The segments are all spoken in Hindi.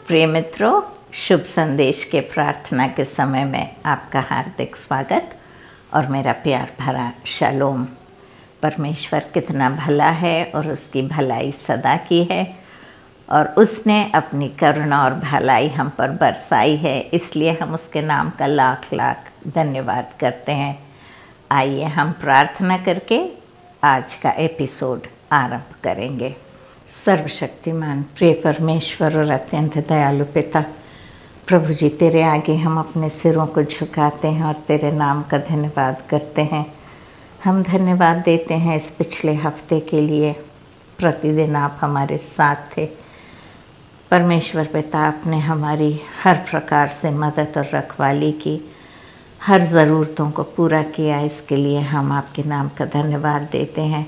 प्रिय मित्रों, शुभ संदेश के प्रार्थना के समय में आपका हार्दिक स्वागत और मेरा प्यार भरा शालोम। परमेश्वर कितना भला है और उसकी भलाई सदा की है और उसने अपनी करुणा और भलाई हम पर बरसाई है, इसलिए हम उसके नाम का लाख लाख धन्यवाद करते हैं। आइए हम प्रार्थना करके आज का एपिसोड आरंभ करेंगे। सर्वशक्तिमान प्रिय परमेश्वर और अत्यंत दयालु पिता, प्रभु जी तेरे आगे हम अपने सिरों को झुकाते हैं और तेरे नाम का धन्यवाद करते हैं। हम धन्यवाद देते हैं इस पिछले हफ्ते के लिए, प्रतिदिन आप हमारे साथ थे। परमेश्वर पिता, आपने हमारी हर प्रकार से मदद और रखवाली की, हर ज़रूरतों को पूरा किया, इसके लिए हम आपके नाम का धन्यवाद देते हैं।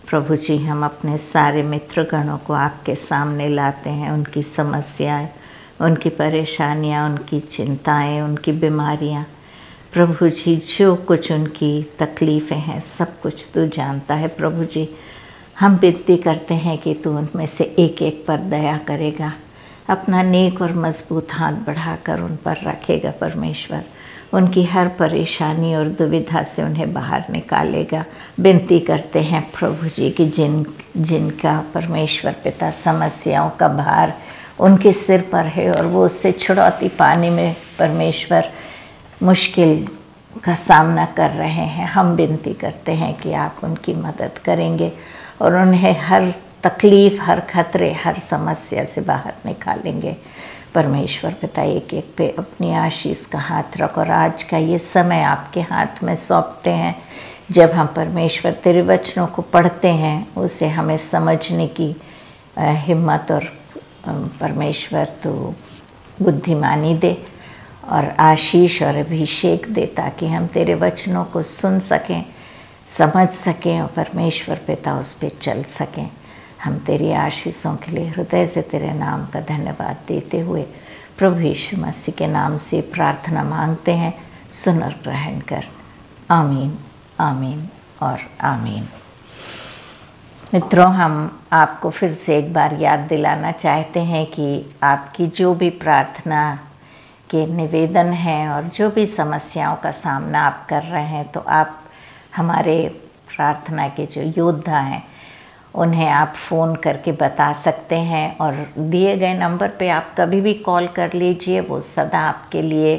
प्रभु जी, हम अपने सारे मित्रगणों को आपके सामने लाते हैं, उनकी समस्याएं, उनकी परेशानियां, उनकी चिंताएं, उनकी बीमारियां। प्रभु जी, जो कुछ उनकी तकलीफ़ें हैं सब कुछ तू जानता है। प्रभु जी, हम विनती करते हैं कि तू उनमें से एक एक पर दया करेगा, अपना नेक और मजबूत हाथ बढ़ाकर उन पर रखेगा। परमेश्वर, उनकी हर परेशानी और दुविधा से उन्हें बाहर निकालेगा। विनती करते हैं प्रभु जी कि जिनका परमेश्वर पिता समस्याओं का भार उनके सिर पर है और वो उससे छुड़ौती पाने में परमेश्वर मुश्किल का सामना कर रहे हैं, हम विनती करते हैं कि आप उनकी मदद करेंगे और उन्हें हर तकलीफ़, हर खतरे, हर समस्या से बाहर निकालेंगे। परमेश्वर पिता, एक एक पे अपनी आशीष का हाथ रख और आज का ये समय आपके हाथ में सौंपते हैं। जब हम परमेश्वर तेरे वचनों को पढ़ते हैं, उसे हमें समझने की हिम्मत और परमेश्वर तो बुद्धिमानी दे और आशीष और अभिषेक दे, ताकि हम तेरे वचनों को सुन सकें, समझ सकें और परमेश्वर पिता उस पर चल सकें। हम तेरी आशीषों के लिए हृदय से तेरे नाम का धन्यवाद देते हुए प्रभु यीशु मसीह के नाम से प्रार्थना मांगते हैं, सुन और ग्रहण कर। आमीन, आमीन और आमीन। मित्रों, हम आपको फिर से एक बार याद दिलाना चाहते हैं कि आपकी जो भी प्रार्थना के निवेदन हैं और जो भी समस्याओं का सामना आप कर रहे हैं, तो आप हमारे प्रार्थना के जो योद्धा हैं उन्हें आप फ़ोन करके बता सकते हैं और दिए गए नंबर पे आप कभी भी कॉल कर लीजिए, वो सदा आपके लिए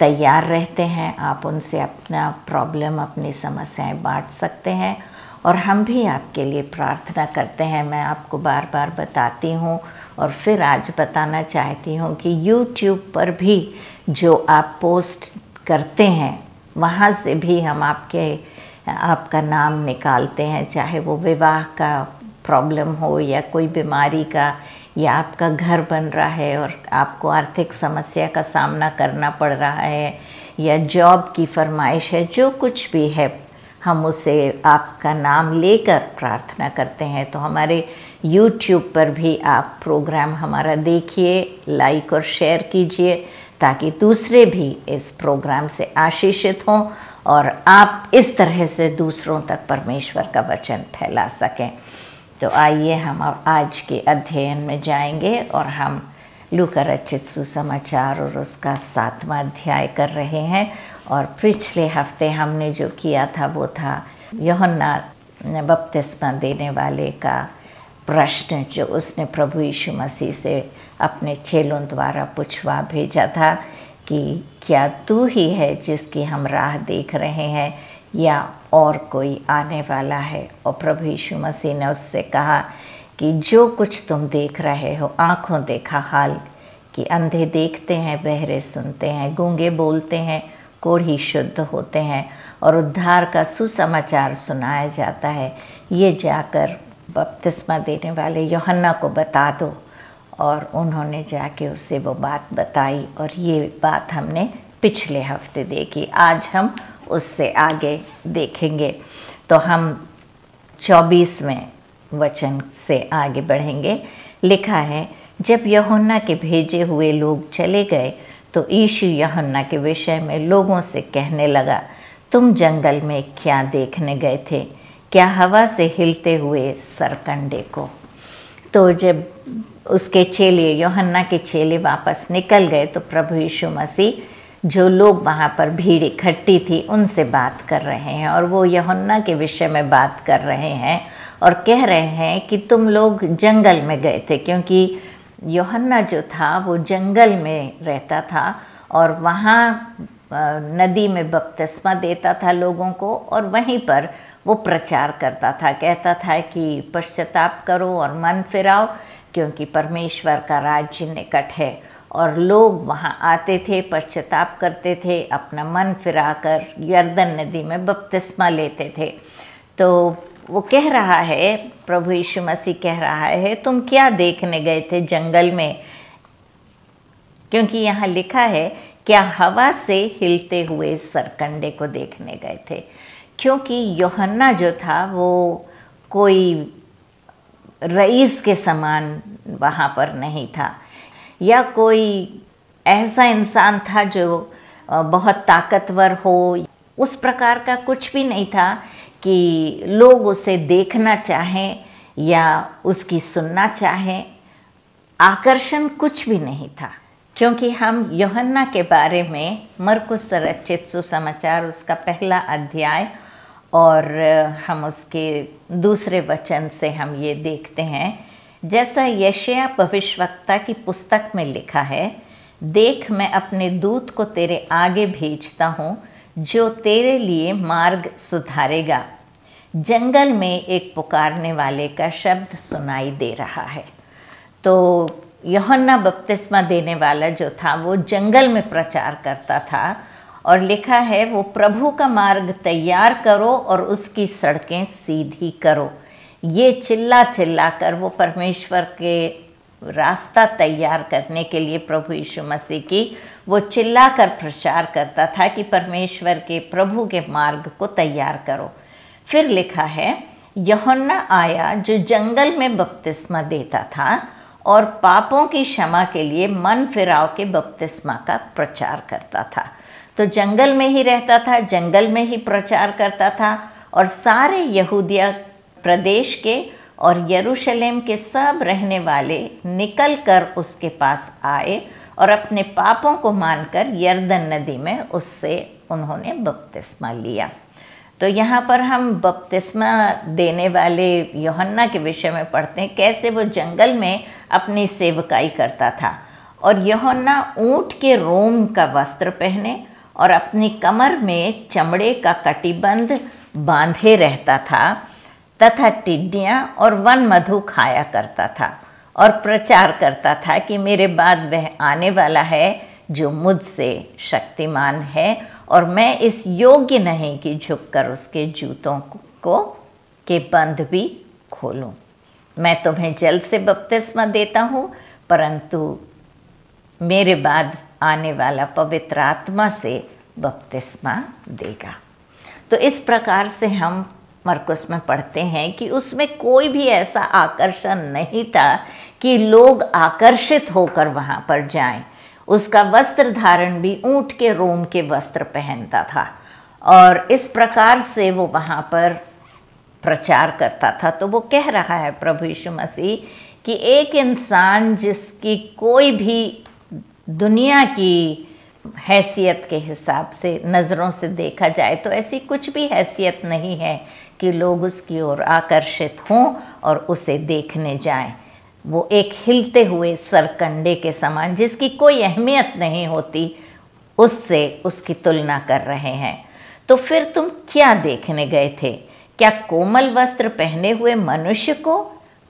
तैयार रहते हैं। आप उनसे अपना प्रॉब्लम, अपनी समस्याएं बांट सकते हैं और हम भी आपके लिए प्रार्थना करते हैं। मैं आपको बार बार बताती हूँ और फिर आज बताना चाहती हूँ कि YouTube पर भी जो आप पोस्ट करते हैं वहाँ से भी हम आपका नाम निकालते हैं, चाहे वो विवाह का प्रॉब्लम हो या कोई बीमारी का, या आपका घर बन रहा है और आपको आर्थिक समस्या का सामना करना पड़ रहा है, या जॉब की फरमाइश है, जो कुछ भी है हम उसे आपका नाम लेकर प्रार्थना करते हैं। तो हमारे YouTube पर भी आप प्रोग्राम हमारा देखिए, लाइक और शेयर कीजिए, ताकि दूसरे भी इस प्रोग्राम से आशीषित हों और आप इस तरह से दूसरों तक परमेश्वर का वचन फैला सकें। तो आइए हम अब आज के अध्ययन में जाएंगे और हम लूका रचित सुसमाचार और उसका 7वां अध्याय कर रहे हैं। और पिछले हफ्ते हमने जो किया था वो था यूहन्ना बपतिस्मा देने वाले का प्रश्न, जो उसने प्रभु यीशु मसीह से अपने चेलों द्वारा पूछवा भेजा था कि क्या तू ही है जिसकी हम राह देख रहे हैं या और कोई आने वाला है। और प्रभु यीशु मसीह ने उससे कहा कि जो कुछ तुम देख रहे हो आँखों देखा हाल, कि अंधे देखते हैं, बहरे सुनते हैं, गूंगे बोलते हैं, कोढ़ी शुद्ध होते हैं और उद्धार का सुसमाचार सुनाया जाता है, ये जाकर बपतिस्मा देने वाले यूहन्ना को बता दो। और उन्होंने जाके उससे वो बात बताई और ये बात हमने पिछले हफ्ते देखी। आज हम उससे आगे देखेंगे। तो हम 24वें वचन से आगे बढ़ेंगे। लिखा है, जब यूहन्ना के भेजे हुए लोग चले गए तो यीशु यूहन्ना के विषय में लोगों से कहने लगा, तुम जंगल में क्या देखने गए थे? क्या हवा से हिलते हुए सरकंडे को? तो जब उसके चेले, यूहन्ना के चेले वापस निकल गए तो प्रभु यीशु मसीह जो लोग वहाँ पर भीड़ इकट्ठी थी उनसे बात कर रहे हैं, और वो यूहन्ना के विषय में बात कर रहे हैं और कह रहे हैं कि तुम लोग जंगल में गए थे, क्योंकि यूहन्ना जो था वो जंगल में रहता था और वहाँ नदी में बपतिस्मा देता था लोगों को, और वहीं पर वो प्रचार करता था, कहता था कि पश्चाताप करो और मन फिराओ, क्योंकि परमेश्वर का राज्य निकट है। और लोग वहाँ आते थे, पश्चाताप करते थे, अपना मन फिराकर यरदन नदी में बपतिस्मा लेते थे। तो वो कह रहा है, प्रभु यीशु मसीह कह रहा है, तुम क्या देखने गए थे जंगल में? क्योंकि यहाँ लिखा है, क्या हवा से हिलते हुए सरकंडे को देखने गए थे? क्योंकि यूहन्ना जो था वो कोई रईस के समान वहाँ पर नहीं था, या कोई ऐसा इंसान था जो बहुत ताकतवर हो, उस प्रकार का कुछ भी नहीं था कि लोग उसे देखना चाहें या उसकी सुनना चाहें। आकर्षण कुछ भी नहीं था, क्योंकि हम यूहन्ना के बारे में मरकुस रचित सुसमाचार उसका पहला अध्याय और हम उसके दूसरे वचन से हम ये देखते हैं, जैसा यशायाह भविष्यवक्ता की पुस्तक में लिखा है, देख मैं अपने दूत को तेरे आगे भेजता हूँ जो तेरे लिए मार्ग सुधारेगा। जंगल में एक पुकारने वाले का शब्द सुनाई दे रहा है। तो यूहन्ना बपतिस्मा देने वाला जो था वो जंगल में प्रचार करता था, और लिखा है वो प्रभु का मार्ग तैयार करो और उसकी सड़कें सीधी करो। ये चिल्ला चिल्ला कर वो परमेश्वर के रास्ता तैयार करने के लिए प्रभु यीशु मसीह की वो चिल्ला कर प्रचार करता था कि परमेश्वर के प्रभु के मार्ग को तैयार करो। फिर लिखा है, यूहन्ना आया जो जंगल में बपतिस्मा देता था और पापों की क्षमा के लिए मन फिराव के बपतिस्मा का प्रचार करता था। तो जंगल में ही रहता था, जंगल में ही प्रचार करता था, और सारे यहूदिया प्रदेश के और यरूशलेम के सब रहने वाले निकल कर उसके पास आए और अपने पापों को मानकर यरदन नदी में उससे उन्होंने बपतिस्मा लिया। तो यहाँ पर हम बपतिस्मा देने वाले यूहन्ना के विषय में पढ़ते हैं, कैसे वो जंगल में अपनी सेवकाई करता था। और यूहन्ना ऊँट के रोम का वस्त्र पहने और अपनी कमर में चमड़े का कटिबंध बांधे रहता था तथा टिड्डियाँ और वन मधु खाया करता था, और प्रचार करता था कि मेरे बाद वह आने वाला है जो मुझसे शक्तिमान है, और मैं इस योग्य नहीं कि झुककर उसके जूतों को के बंध भी खोलूं। मैं तुम्हें जल से बपतिस्मा देता हूँ, परंतु मेरे बाद आने वाला पवित्र आत्मा से बपतिस्मा देगा। तो इस प्रकार से हम मरकुस में पढ़ते हैं कि उसमें कोई भी ऐसा आकर्षण नहीं था कि लोग आकर्षित होकर वहाँ पर जाएं। उसका वस्त्र धारण भी ऊँट के रोम के वस्त्र पहनता था, और इस प्रकार से वो वहाँ पर प्रचार करता था। तो वो कह रहा है प्रभु यीशु मसीह कि एक इंसान जिसकी कोई भी दुनिया की हैसियत के हिसाब से नज़रों से देखा जाए तो ऐसी कुछ भी हैसियत नहीं है कि लोग उसकी ओर आकर्षित हों और उसे देखने जाएं। वो एक हिलते हुए सरकंडे के समान, जिसकी कोई अहमियत नहीं होती, उससे उसकी तुलना कर रहे हैं। तो फिर तुम क्या देखने गए थे? क्या कोमल वस्त्र पहने हुए मनुष्य को?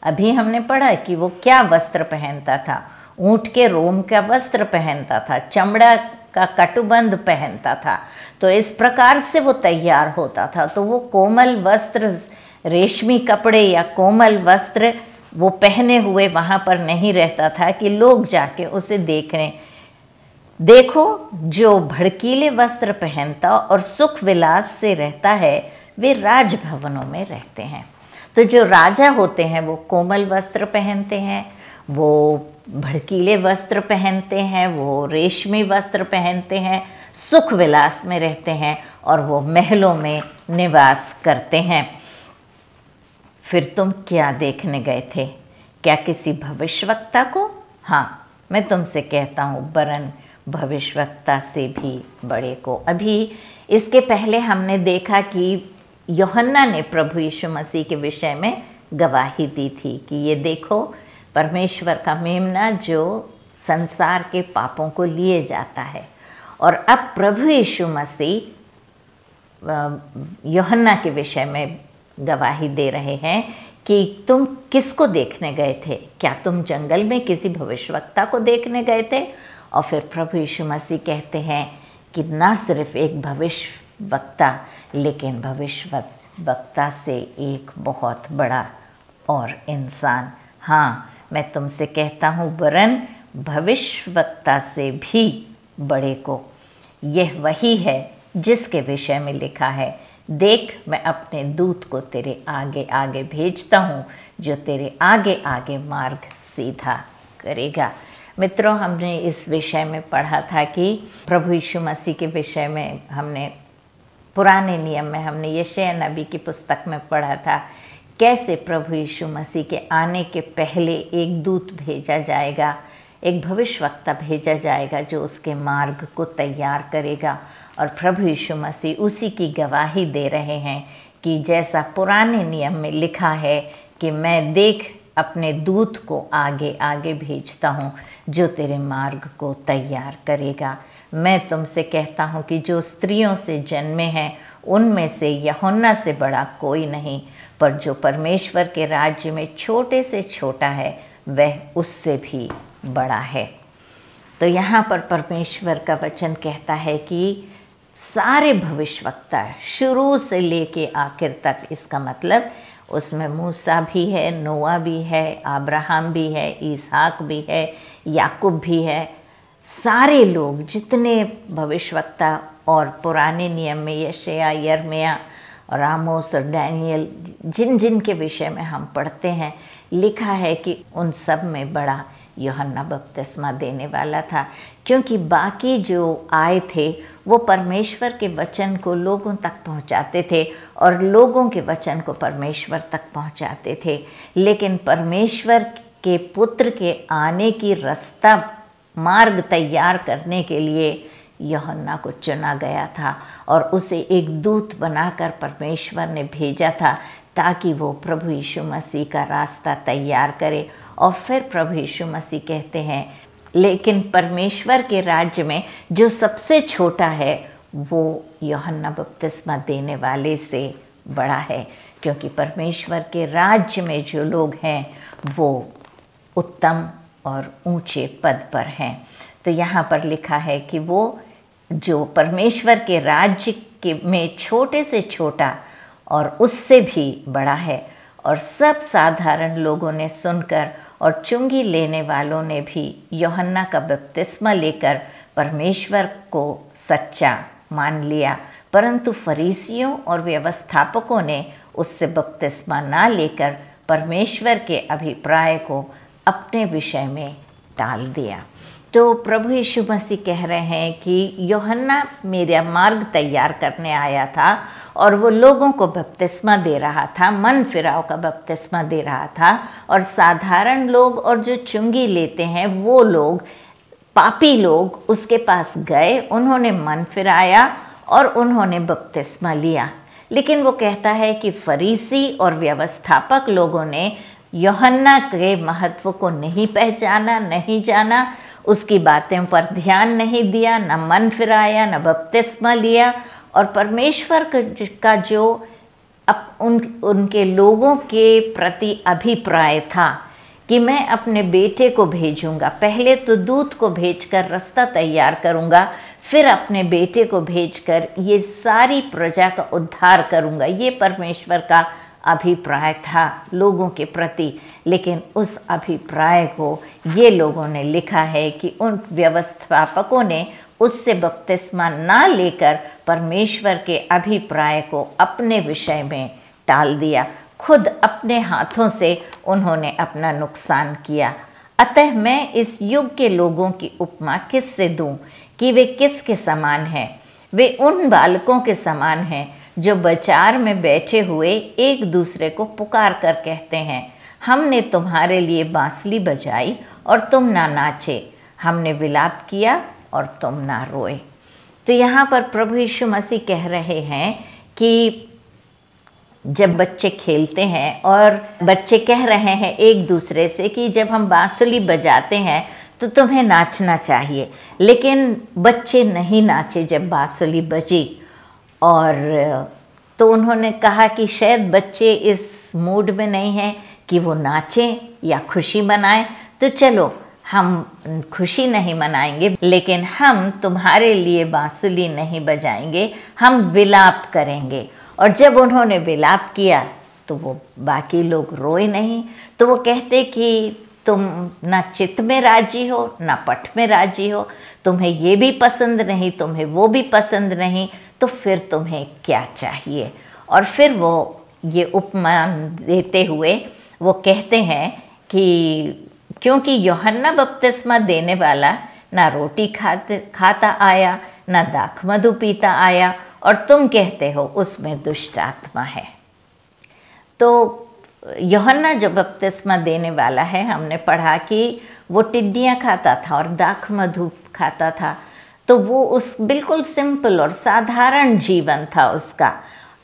अभी हमने पढ़ा कि वो क्या वस्त्र पहनता था, ऊँट के रोम का वस्त्र पहनता था, चमड़ा का कटुबंध पहनता था। तो इस प्रकार से वो तैयार होता था। तो वो कोमल वस्त्र, रेशमी कपड़े या कोमल वस्त्र वो पहने हुए वहाँ पर नहीं रहता था कि लोग जाके उसे देख रहे। देखो, जो भड़कीले वस्त्र पहनता और सुख विलास से रहता है वे राजभवनों में रहते हैं। तो जो राजा होते हैं वो कोमल वस्त्र पहनते हैं, वो भड़कीले वस्त्र पहनते हैं, वो रेशमी वस्त्र पहनते हैं, सुख विलास में रहते हैं और वो महलों में निवास करते हैं। फिर तुम क्या देखने गए थे? क्या किसी भविष्यवक्ता को? हाँ, मैं तुमसे कहता हूँ वरन भविष्यवक्ता से भी बड़े को। अभी इसके पहले हमने देखा कि यूहन्ना ने प्रभु यीशु मसीह के विषय में गवाही दी थी कि ये देखो परमेश्वर का मेमना जो संसार के पापों को लिए जाता है। और अब प्रभु यीशु मसीह यूहन्ना के विषय में गवाही दे रहे हैं कि तुम किसको देखने गए थे? क्या तुम जंगल में किसी भविष्यवक्ता को देखने गए थे? और फिर प्रभु यीशु मसीह कहते हैं कि ना सिर्फ एक भविष्यवक्ता, लेकिन भविष्यवक्ता से एक बहुत बड़ा और इंसान, हाँ मैं तुमसे कहता हूँ वरन भविष्यवक्ता से भी बड़े को। यह वही है जिसके विषय में लिखा है, देख मैं अपने दूत को तेरे आगे आगे भेजता हूँ जो तेरे आगे आगे मार्ग सीधा करेगा। मित्रों, हमने इस विषय में पढ़ा था कि प्रभु यीशु मसीह के विषय में हमने पुराने नियम में हमने यशायाह नबी की पुस्तक में पढ़ा था कैसे प्रभु यीशु मसीह के आने के पहले एक दूत भेजा जाएगा, एक भविष्यवक्ता भेजा जाएगा जो उसके मार्ग को तैयार करेगा। और प्रभु यीशु मसीह उसी की गवाही दे रहे हैं कि जैसा पुराने नियम में लिखा है कि मैं देख अपने दूत को आगे आगे भेजता हूँ जो तेरे मार्ग को तैयार करेगा। मैं तुमसे कहता हूँ कि जो स्त्रियों से जन्मे हैं उनमें से यूहन्ना से बड़ा कोई नहीं, पर जो परमेश्वर के राज्य में छोटे से छोटा है वह उससे भी बड़ा है। तो यहाँ पर परमेश्वर का वचन कहता है कि सारे भविष्यवक्ता शुरू से लेके आखिर तक, इसका मतलब उसमें मूसा भी है, नोआ भी है, अब्राहम भी है, इसहाक भी है, याकूब भी है, सारे लोग जितने भविष्यवक्ता और पुराने नियम में यशायाह, यिर्मयाह और आमोस और दानियेल जिन जिन के विषय में हम पढ़ते हैं, लिखा है कि उन सब में बड़ा यूहन्ना बपतिस्मा देने वाला था, क्योंकि बाकी जो आए थे वो परमेश्वर के वचन को लोगों तक पहुंचाते थे और लोगों के वचन को परमेश्वर तक पहुंचाते थे। लेकिन परमेश्वर के पुत्र के आने की रास्ता मार्ग तैयार करने के लिए यूहन्ना को चुना गया था और उसे एक दूत बनाकर परमेश्वर ने भेजा था ताकि वो प्रभु यीशु मसीह का रास्ता तैयार करे। और फिर प्रभु यीशु मसीह कहते हैं लेकिन परमेश्वर के राज्य में जो सबसे छोटा है वो यूहन्ना बपतिस्मा देने वाले से बड़ा है, क्योंकि परमेश्वर के राज्य में जो लोग हैं वो उत्तम और ऊंचे पद पर हैं। तो यहाँ पर लिखा है कि वो जो परमेश्वर के राज्य के में छोटे से छोटा और उससे भी बड़ा है। और सब साधारण लोगों ने सुनकर और चुंगी लेने वालों ने भी यूहन्ना का बपतिस्मा लेकर परमेश्वर को सच्चा मान लिया, परंतु फरीसियों और व्यवस्थापकों ने उससे बपतिस्मा ना लेकर परमेश्वर के अभिप्राय को अपने विषय में टाल दिया। तो प्रभु यीशु मसीह कह रहे हैं कि यूहन्ना मेरा मार्ग तैयार करने आया था और वो लोगों को बपतिस्मा दे रहा था, मन फिराव का बपतिस्मा दे रहा था। और साधारण लोग और जो चुंगी लेते हैं वो लोग, पापी लोग उसके पास गए, उन्होंने मन फिराया और उन्होंने बपतिस्मा लिया। लेकिन वो कहता है कि फरीसी और व्यवस्थापक लोगों ने यूहन्ना के महत्व को नहीं पहचाना, नहीं जाना, उसकी बातें पर ध्यान नहीं दिया, न मन फिराया, न बपतिस्मा लिया। और परमेश्वर का जो उनके लोगों के प्रति अभिप्राय था कि मैं अपने बेटे को भेजूंगा, पहले तो दूत को भेजकर रास्ता तैयार करूंगा, फिर अपने बेटे को भेजकर ये सारी प्रजा का उद्धार करूंगा, ये परमेश्वर का अभिप्राय था लोगों के प्रति। लेकिन उस अभिप्राय को ये लोगों ने लिखा है कि उन व्यवस्थापकों ने उससे बपतिस्मा ना लेकर परमेश्वर के अभिप्राय को अपने विषय में टाल दिया। खुद अपने हाथों से उन्होंने अपना नुकसान किया। अतः मैं इस युग के लोगों की उपमा किससे दूं कि वे किसके समान हैं? वे उन बालकों के समान हैं जो बाजार में बैठे हुए एक दूसरे को पुकार कर कहते हैं, हमने तुम्हारे लिए बांसुरी बजाई और तुम ना नाचे, हमने विलाप किया और तुम ना रोए। तो यहाँ पर प्रभु यीशु मसीह कह रहे हैं कि जब बच्चे खेलते हैं और बच्चे कह रहे हैं एक दूसरे से कि जब हम बांसुरी बजाते हैं तो तुम्हें नाचना चाहिए, लेकिन बच्चे नहीं नाचे जब बांसुरी बजी। और तो उन्होंने कहा कि शायद बच्चे इस मूड में नहीं हैं कि वो नाचें या खुशी मनाएं, तो चलो हम खुशी नहीं मनाएंगे, लेकिन हम तुम्हारे लिए बांसुरी नहीं बजाएंगे, हम विलाप करेंगे। और जब उन्होंने विलाप किया तो वो बाकी लोग रोए नहीं। तो वो कहते कि तुम ना चित्त में राजी हो ना पट में राजी हो, तुम्हें ये भी पसंद नहीं, तुम्हें वो भी पसंद नहीं, तो फिर तुम्हें क्या चाहिए। और फिर वो ये उपमान देते हुए वो कहते हैं कि क्योंकि यूहन्ना बपतिस्मा देने वाला ना रोटी खाता आया ना दाखमधु पीता आया, और तुम कहते हो उसमें दुष्ट आत्मा है। तो यूहन्ना जो बपतिस्मा देने वाला है, हमने पढ़ा कि वो टिड्डियाँ खाता था और दाखमधु खाता था। तो वो उस बिल्कुल सिंपल और साधारण जीवन था उसका,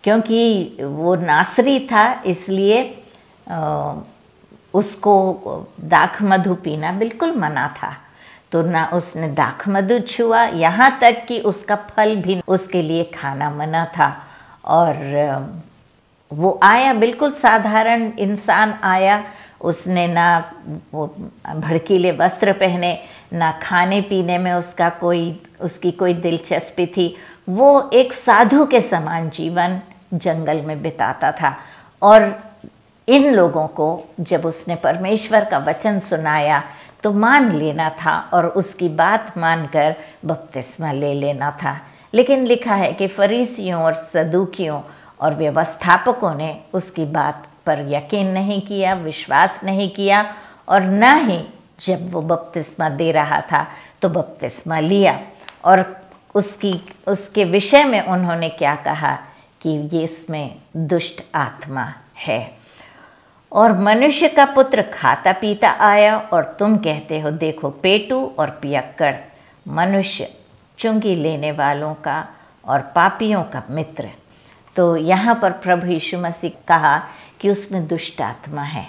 क्योंकि वो नासरी था, इसलिए उसको दाखमधु पीना बिल्कुल मना था। तो ना उसने दाखमधु छुआ, यहाँ तक कि उसका फल भी उसके लिए खाना मना था। और वो आया, बिल्कुल साधारण इंसान आया, उसने ना वो भड़कीले वस्त्र पहने, ना खाने पीने में उसकी कोई दिलचस्पी थी। वो एक साधु के समान जीवन जंगल में बिताता था। और इन लोगों को जब उसने परमेश्वर का वचन सुनाया तो मान लेना था और उसकी बात मानकर बपतिस्मा ले लेना था। लेकिन लिखा है कि फरीसियों और सदूकियों और व्यवस्थापकों ने उसकी बात पर यकीन नहीं किया, विश्वास नहीं किया, और न ही जब वो बपतिस्मा दे रहा था तो बपतिस्मा लिया। और उसके विषय में उन्होंने क्या कहा कि ये इसमें दुष्ट आत्मा है। और मनुष्य का पुत्र खाता पीता आया और तुम कहते हो देखो पेटू और पियक्कड़, मनुष्य चुंगी लेने वालों का और पापियों का मित्र। तो यहाँ पर प्रभु यीशु मसीह कहा कि उसमें दुष्ट आत्मा है।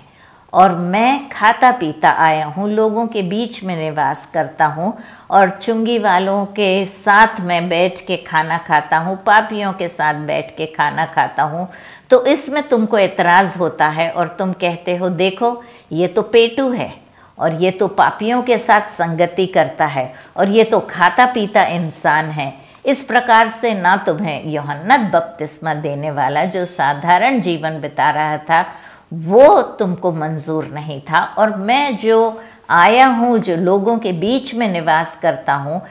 और मैं खाता पीता आया हूँ, लोगों के बीच में निवास करता हूँ और चुंगी वालों के साथ मैं बैठ के खाना खाता हूँ, पापियों के साथ बैठ के खाना खाता हूँ। तो इसमें तुमको एतराज़ होता है और तुम कहते हो देखो ये तो पेटू है और ये तो पापियों के साथ संगति करता है और ये तो खाता पीता इंसान है। इस प्रकार से ना तुम्हें यूहन्ना बपतिस्मा देने वाला जो साधारण जीवन बिता रहा था वो तुमको मंजूर नहीं था, और मैं जो आया हूँ, जो लोगों के बीच में निवास करता हूँ,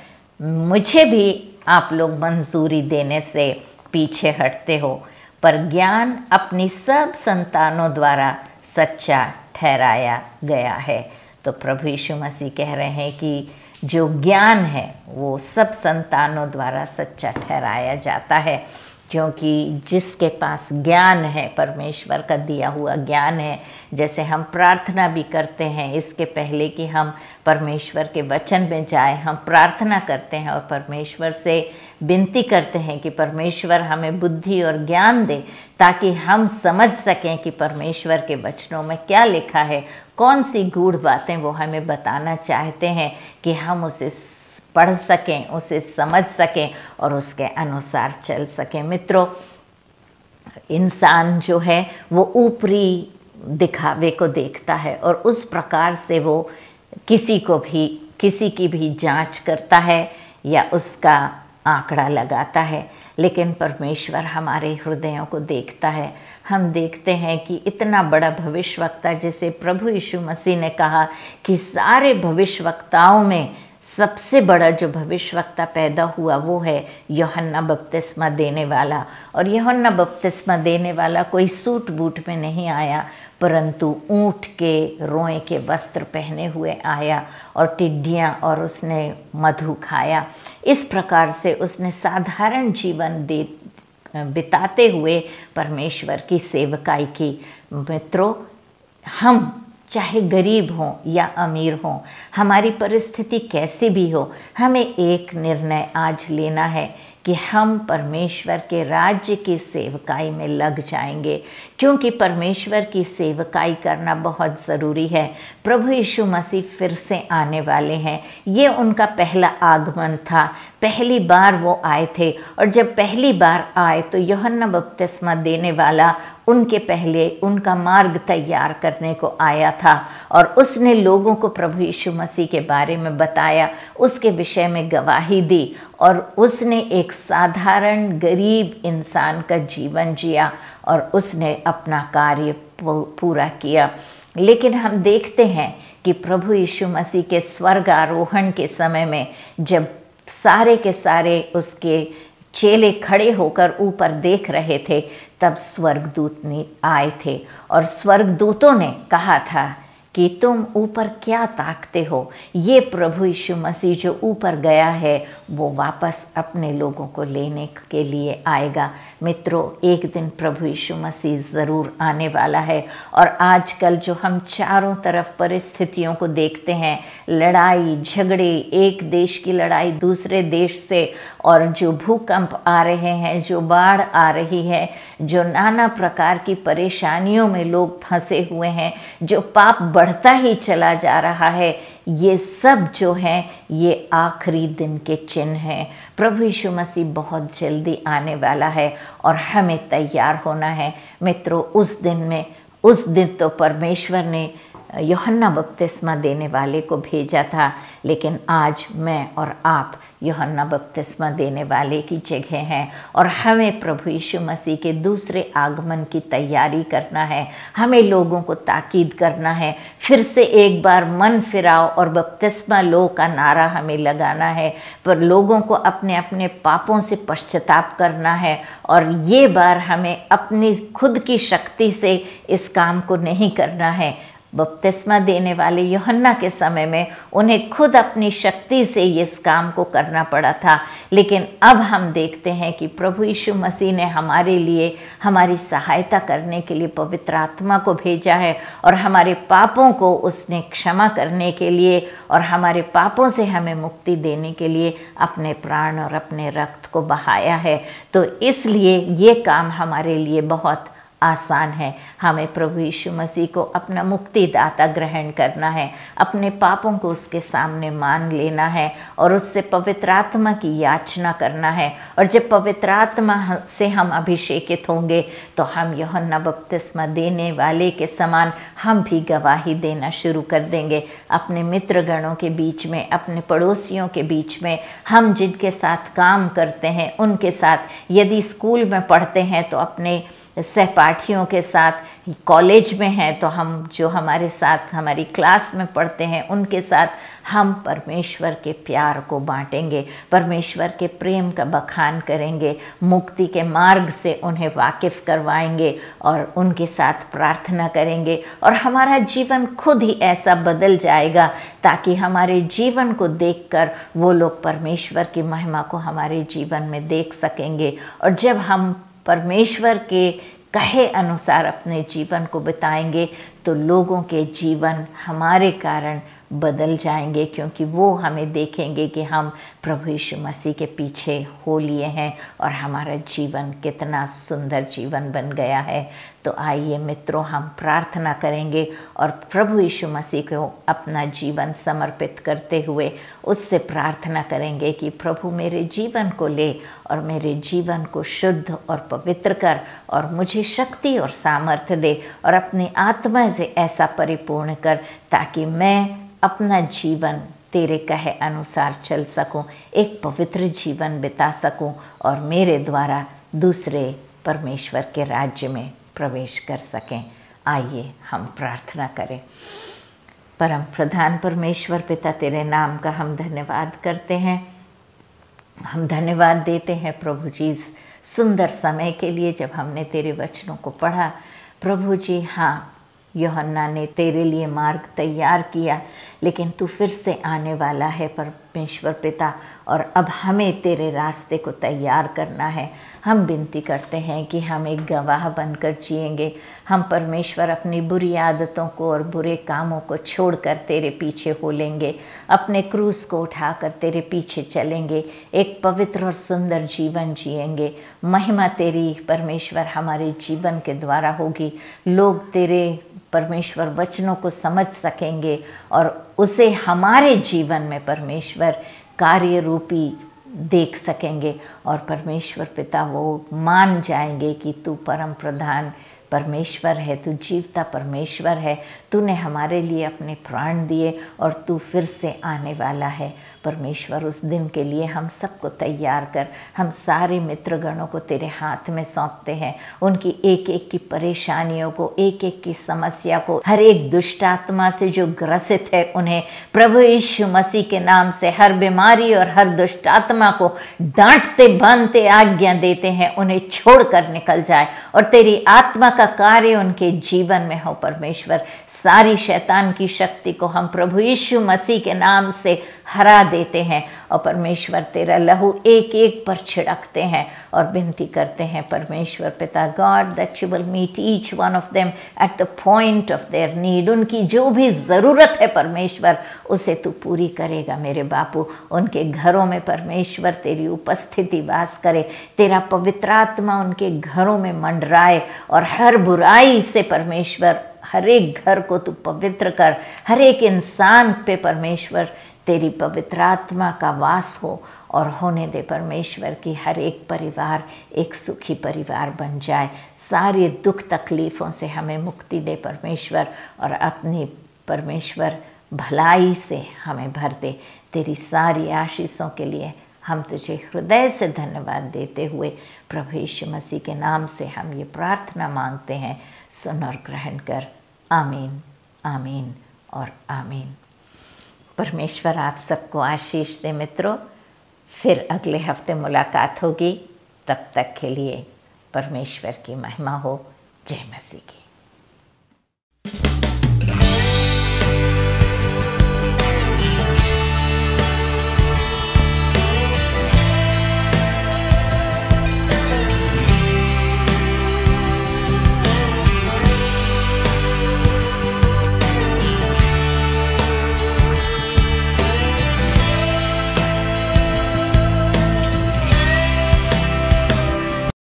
मुझे भी आप लोग मंजूरी देने से पीछे हटते हो। पर ज्ञान अपनी सब संतानों द्वारा सच्चा ठहराया गया है। तो प्रभु यीशु मसीह कह रहे हैं कि जो ज्ञान है वो सब संतानों द्वारा सच्चा ठहराया जाता है, क्योंकि जिसके पास ज्ञान है, परमेश्वर का दिया हुआ ज्ञान है, जैसे हम प्रार्थना भी करते हैं, इसके पहले कि हम परमेश्वर के वचन में जाएं, हम प्रार्थना करते हैं और परमेश्वर से विनती करते हैं कि परमेश्वर हमें बुद्धि और ज्ञान दे, ताकि हम समझ सकें कि परमेश्वर के वचनों में क्या लिखा है, कौन सी गूढ़ बातें वो हमें बताना चाहते हैं, कि हम उसे पढ़ सकें, उसे समझ सकें और उसके अनुसार चल सकें। मित्रों, इंसान जो है वो ऊपरी दिखावे को देखता है और उस प्रकार से वो किसी की भी जांच करता है या उसका आंकड़ा लगाता है। लेकिन परमेश्वर हमारे हृदयों को देखता है। हम देखते हैं कि इतना बड़ा भविष्यवक्ता, जैसे प्रभु यीशु मसीह ने कहा कि सारे भविष्यवक्ताओं में सबसे बड़ा जो भविष्यवक्ता पैदा हुआ वो है यूहन्ना बपतिस्मा देने वाला। और यूहन्ना बपतिस्मा देने वाला कोई सूट बूट में नहीं आया, परंतु ऊँट के रोए के वस्त्र पहने हुए आया और टिड्डियाँ और उसने मधु खाया। इस प्रकार से उसने साधारण जीवन बिताते हुए परमेश्वर की सेवकाई की। मित्रों, हम चाहे गरीब हों या अमीर हों, हमारी परिस्थिति कैसी भी हो, हमें एक निर्णय आज लेना है कि हम परमेश्वर के राज्य की सेवकाई में लग जाएंगे, क्योंकि परमेश्वर की सेवकाई करना बहुत ज़रूरी है। प्रभु यीशु मसीह फिर से आने वाले हैं। ये उनका पहला आगमन था, पहली बार वो आए थे। और जब पहली बार आए तो यूहन्ना बपतिस्मा देने वाला उनके पहले उनका मार्ग तैयार करने को आया था और उसने लोगों को प्रभु यीशु मसीह के बारे में बताया, उसके विषय में गवाही दी और उसने एक साधारण गरीब इंसान का जीवन जिया और उसने अपना कार्य पूरा किया। लेकिन हम देखते हैं कि प्रभु यीशु मसीह के स्वर्ग आरोहण के समय में जब सारे के सारे उसके चेले खड़े होकर ऊपर देख रहे थे, तब स्वर्गदूत आए थे और स्वर्गदूतों ने कहा था कि तुम ऊपर क्या ताकते हो। ये प्रभु यीशु मसीह जो ऊपर गया है वो वापस अपने लोगों को लेने के लिए आएगा। मित्रों, एक दिन प्रभु यीशु मसीह ज़रूर आने वाला है। और आजकल जो हम चारों तरफ परिस्थितियों को देखते हैं, लड़ाई झगड़े, एक देश की लड़ाई दूसरे देश से, और जो भूकंप आ रहे हैं, जो बाढ़ आ रही है, जो नाना प्रकार की परेशानियों में लोग फंसे हुए हैं, जो पाप बढ़ता ही चला जा रहा है, ये सब जो हैं ये आखिरी दिन के चिन्ह हैं। प्रभु यीशु मसीह बहुत जल्दी आने वाला है और हमें तैयार होना है। मित्रों, उस दिन तो परमेश्वर ने यूहन्ना बपतिस्मा देने वाले को भेजा था, लेकिन आज मैं और आप यूहन्ना बपतिस्मा देने वाले की जगह हैं और हमें प्रभु यीशु मसीह के दूसरे आगमन की तैयारी करना है। हमें लोगों को ताकीद करना है, फिर से एक बार मन फिराओ और बपतिस्मा लो का नारा हमें लगाना है। पर लोगों को अपने अपने पापों से पश्चाताप करना है और ये बार हमें अपनी खुद की शक्ति से इस काम को नहीं करना है। बपतिस्मा देने वाले यूहन्ना के समय में उन्हें खुद अपनी शक्ति से इस काम को करना पड़ा था, लेकिन अब हम देखते हैं कि प्रभु यीशु मसीह ने हमारे लिए हमारी सहायता करने के लिए पवित्र आत्मा को भेजा है और हमारे पापों को उसने क्षमा करने के लिए और हमारे पापों से हमें मुक्ति देने के लिए अपने प्राण और अपने रक्त को बहाया है। तो इसलिए ये काम हमारे लिए बहुत आसान है। हमें प्रभु यीशु मसीह को अपना मुक्तिदाता ग्रहण करना है, अपने पापों को उसके सामने मान लेना है और उससे पवित्र आत्मा की याचना करना है। और जब पवित्र आत्मा से हम अभिषेकित होंगे तो हम यूहन्ना बपतिस्मा देने वाले के समान हम भी गवाही देना शुरू कर देंगे। अपने मित्रगणों के बीच में, अपने पड़ोसियों के बीच में, हम जिनके साथ काम करते हैं उनके साथ, यदि स्कूल में पढ़ते हैं तो अपने सहपाठियों के साथ, कॉलेज में हैं तो हम जो हमारे साथ हमारी क्लास में पढ़ते हैं उनके साथ हम परमेश्वर के प्यार को बांटेंगे, परमेश्वर के प्रेम का बखान करेंगे, मुक्ति के मार्ग से उन्हें वाकिफ़ करवाएंगे और उनके साथ प्रार्थना करेंगे और हमारा जीवन खुद ही ऐसा बदल जाएगा ताकि हमारे जीवन को देखकर वो लोग परमेश्वर की महिमा को हमारे जीवन में देख सकेंगे। और जब हम परमेश्वर के कहे अनुसार अपने जीवन को बिताएंगे तो लोगों के जीवन हमारे कारण बदल जाएंगे, क्योंकि वो हमें देखेंगे कि हम प्रभु यीशु मसीह के पीछे हो लिए हैं और हमारा जीवन कितना सुंदर जीवन बन गया है। तो आइए मित्रों, हम प्रार्थना करेंगे और प्रभु यीशु मसीह को अपना जीवन समर्पित करते हुए उससे प्रार्थना करेंगे कि प्रभु मेरे जीवन को ले और मेरे जीवन को शुद्ध और पवित्र कर और मुझे शक्ति और सामर्थ्य दे और अपनी आत्मा से ऐसा परिपूर्ण कर ताकि मैं अपना जीवन तेरे कहे अनुसार चल सकूं, एक पवित्र जीवन बिता सकूं और मेरे द्वारा दूसरे परमेश्वर के राज्य में प्रवेश कर सकें। आइए हम प्रार्थना करें। परम प्रधान परमेश्वर पिता, तेरे नाम का हम धन्यवाद करते हैं। हम धन्यवाद देते हैं प्रभु जी सुंदर समय के लिए जब हमने तेरे वचनों को पढ़ा। प्रभु जी, हाँ, यूहन्ना ने तेरे लिए मार्ग तैयार किया, लेकिन तू फिर से आने वाला है परमेश्वर पिता, और अब हमें तेरे रास्ते को तैयार करना है। हम विनती करते हैं कि हम एक गवाह बनकर जिएंगे। हम परमेश्वर अपनी बुरी आदतों को और बुरे कामों को छोड़कर तेरे पीछे हो लेंगे, अपने क्रूस को उठाकर तेरे पीछे चलेंगे, एक पवित्र और सुंदर जीवन जिएंगे। महिमा तेरी परमेश्वर हमारे जीवन के द्वारा होगी। लोग तेरे परमेश्वर वचनों को समझ सकेंगे और उसे हमारे जीवन में परमेश्वर कार्य रूपी देख सकेंगे। और परमेश्वर पिता वो मान जाएंगे कि तू परम प्रधान परमेश्वर है, तू जीवता परमेश्वर है, तूने हमारे लिए अपने प्राण दिए और तू फिर से आने वाला है। परमेश्वर उस दिन के लिए हम सबको तैयार कर। हम सारे मित्रगणों को तेरे हाथ में सौंपते हैं, उनकी एक एक की परेशानियों को, एक एक की समस्या को, हर एक दुष्ट आत्मा से जो ग्रसित है उन्हें प्रभु यीशु मसीह के नाम से हर बीमारी और हर दुष्ट आत्मा को डांटते बांधते आज्ञा देते हैं, उन्हें छोड़कर निकल जाए और तेरी आत्मा का कार्य उनके जीवन में हो। परमेश्वर सारी शैतान की शक्ति को हम प्रभु यीशु मसीह के नाम से हरा देते हैं और परमेश्वर तेरा लहू एक एक पर छिड़कते हैं और विनती करते हैं परमेश्वर पिता God that you will meet each one of them at the point of their need. उनकी जो भी ज़रूरत है परमेश्वर उसे तू पूरी करेगा मेरे बापू। उनके घरों में परमेश्वर तेरी उपस्थिति वास करे, तेरा पवित्र आत्मा उनके घरों में मंडराए और हर बुराई से परमेश्वर हर एक घर को तू पवित्र कर। हर एक इंसान पे परमेश्वर तेरी पवित्र आत्मा का वास हो और होने दे परमेश्वर की हर एक परिवार एक सुखी परिवार बन जाए। सारे दुख तकलीफ़ों से हमें मुक्ति दे परमेश्वर और अपनी परमेश्वर भलाई से हमें भर दे। तेरी सारी आशीषों के लिए हम तुझे हृदय से धन्यवाद देते हुए प्रभु यीशु मसीह के नाम से हम ये प्रार्थना मांगते हैं। सुन और ग्रहण कर। आमीन, आमीन और आमीन। परमेश्वर आप सबको आशीष दे मित्रों। फिर अगले हफ्ते मुलाकात होगी। तब तक के लिए परमेश्वर की महिमा हो। जय मसीह की।